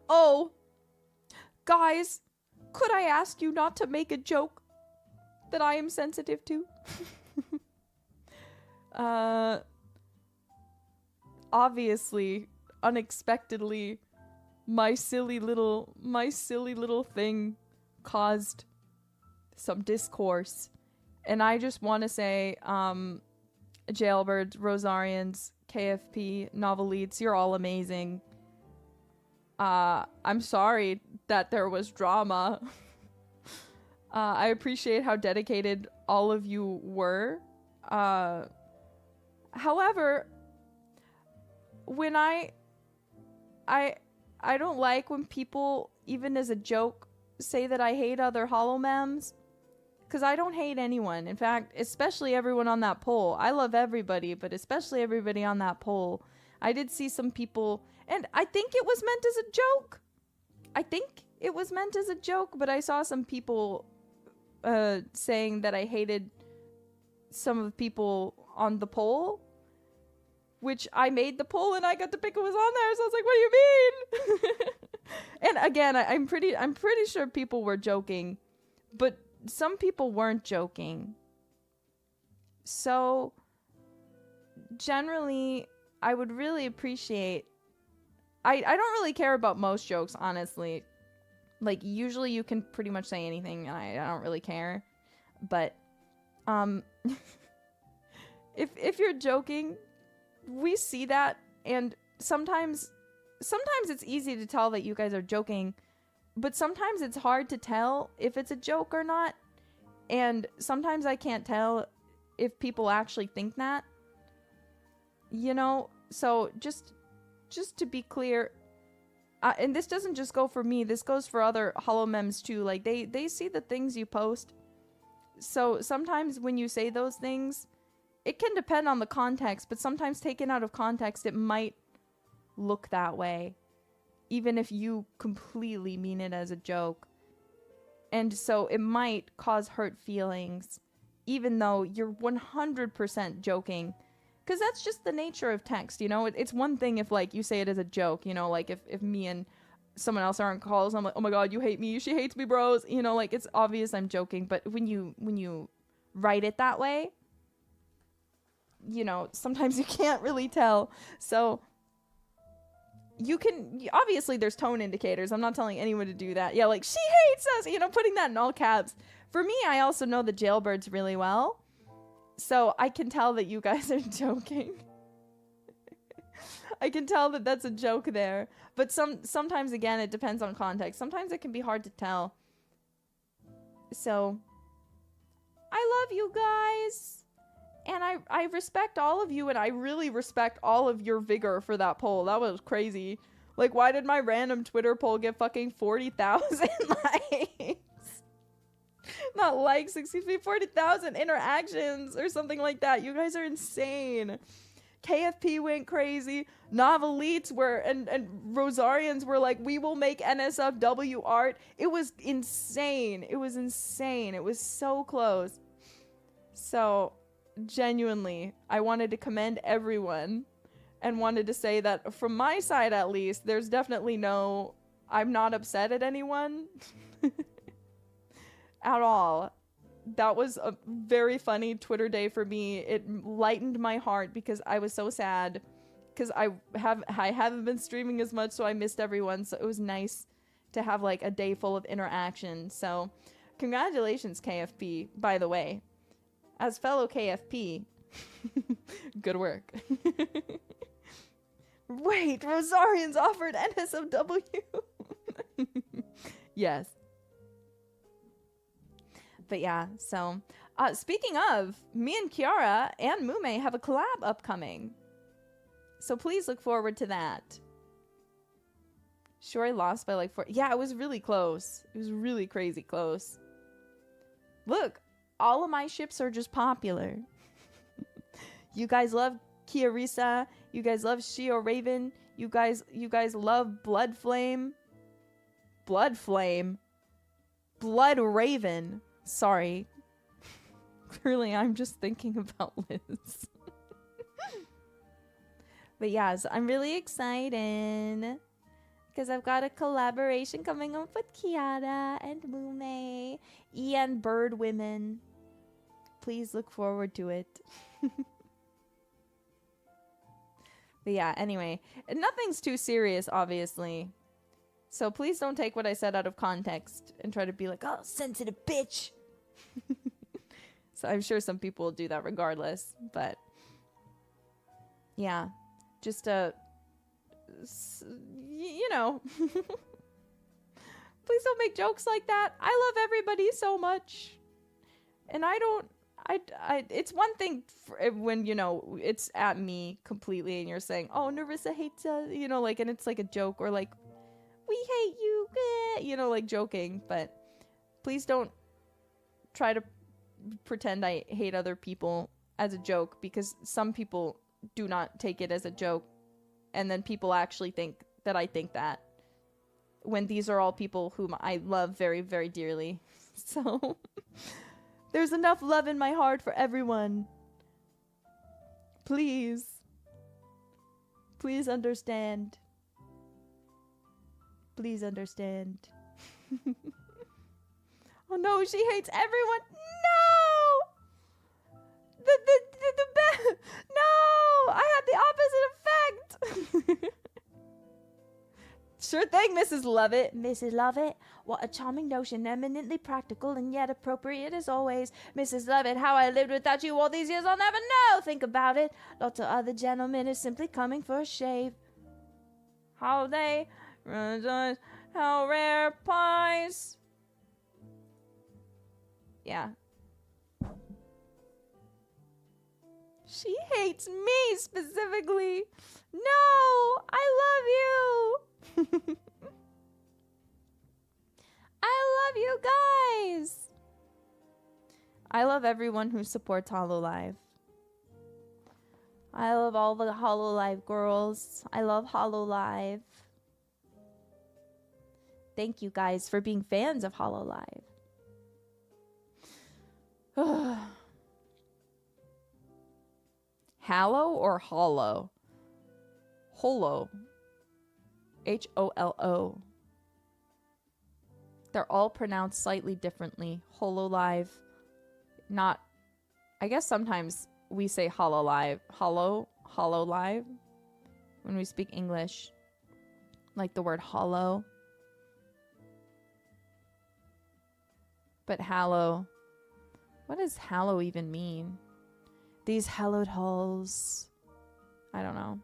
Oh, guys, could I ask you not to make a joke that I am sensitive to? Obviously, unexpectedly, my silly little thing caused some discourse. And I just want to say, Jailbirds, Rosarians, KFP, Novelites, you're all amazing. I'm sorry that there was drama. I appreciate how dedicated all of you were. However, when I don't like when people, even as a joke, say that I hate other holomems. Because I don't hate anyone. In fact, especially everyone on that poll. I love everybody, but especially everybody on that poll. I did see some people, and I think it was meant as a joke. But I saw some people saying that I hated some of the people on the poll. Which I made the poll and I got to pick who was on there, so I was like, what do you mean? And again, I'm pretty sure people were joking. But some people weren't joking. So, generally, I would really appreciate... I don't really care about most jokes, honestly. Like, usually you can pretty much say anything, and I don't really care. But, if you're joking, we see that, and sometimes it's easy to tell that you guys are joking, but sometimes it's hard to tell if it's a joke or not. And sometimes I can't tell if people actually think that. You know? So just to be clear, and this doesn't just go for me, this goes for other holomems too. Like, they see the things you post. So sometimes when you say those things, it can depend on the context, but sometimes taken out of context, it might look that way. Even if you completely mean it as a joke. And so it might cause hurt feelings, even though you're 100% joking. Because that's just the nature of text, you know? It's one thing if, like, you say it as a joke, you know? Like, if me and someone else are on calls, I'm like, oh my god, you hate me, she hates me, bros. You know, like, it's obvious I'm joking. But when you write it that way, you know, sometimes you can't really tell. So... you can, obviously there's tone indicators. I'm not telling anyone to do that. Yeah, like, she hates us, you know, putting that in all caps. For me, I also know the Jailbirds really well. So I can tell that you guys are joking. I can tell that that's a joke there. But sometimes, again, it depends on context. Sometimes it can be hard to tell. So, I love you guys. And I respect all of you, and I really respect all of your vigor for that poll. That was crazy. Like, why did my random Twitter poll get fucking 40,000 likes? Not likes, excuse me, 40,000 interactions or something like that. You guys are insane. KFP went crazy. Novelites were, and Rosarians were like, we will make NSFW art. It was insane. It was insane. It was so close. So... genuinely, I wanted to commend everyone and wanted to say that from my side, at least, there's definitely I'm not upset at anyone at all. That was a very funny Twitter day for me. It lightened my heart because I was so sad because I haven't been streaming as much, so I missed everyone. So it was nice to have like a day full of interaction. So congratulations, KFP, by the way. As fellow KFP, good work. Wait, Rosarians offered NSFW. Yes. But yeah, so speaking of, me and Kiara and Mume have a collab upcoming. So please look forward to that. Sure, I lost by like 4. Yeah, it was really close. It was really crazy close. Look. All of my ships are just popular. You guys love Nerissa. You guys love Shio Raven. You guys love Blood Flame. Blood Flame. Blood Raven. Sorry. Clearly, I'm just thinking about Liz. But yeah, so I'm really excited. because I've got a collaboration coming up with Kiara and Mume and Bird Women. Please look forward to it. But yeah, anyway, nothing's too serious, obviously. So please don't take what I said out of context and try to be like, oh, sensitive bitch. So I'm sure some people will do that regardless, but yeah, just you know, please don't make jokes like that. I love everybody so much, and it's one thing when, you know, it's at me completely and you're saying, oh, Nerissa hates us, you know, like, and it's like a joke, or like, we hate you, you know, like joking. But please don't try to pretend I hate other people as a joke, because some people do not take it as a joke, and then people actually think that I think that, when these are all people whom I love very, very dearly. So there's enough love in my heart for everyone. Please understand. Please understand. Oh no, she hates everyone. No! No! I had the opposite effect. Sure thing, Mrs. Lovett. Mrs. Lovett, what a charming notion, eminently practical and yet appropriate as always. Mrs. Lovett, how I lived without you all these years I'll never know. Think about it. Lots of other gentlemen is simply coming for a shave. How they... how rare pies. Yeah. She hates me specifically. No, I love you. I love you guys. I love everyone who supports HoloLive. I love all the HoloLive girls. I love HoloLive. Thank you guys for being fans of HoloLive. Hallow or hollow? Holo. H-O-L-O. They're all pronounced slightly differently. HoloLive. Not... I guess sometimes we say HoloLive. HoloLive. When we speak English. Like the word hollow. But hallow... What does hallow even mean? These hallowed halls. I don't know.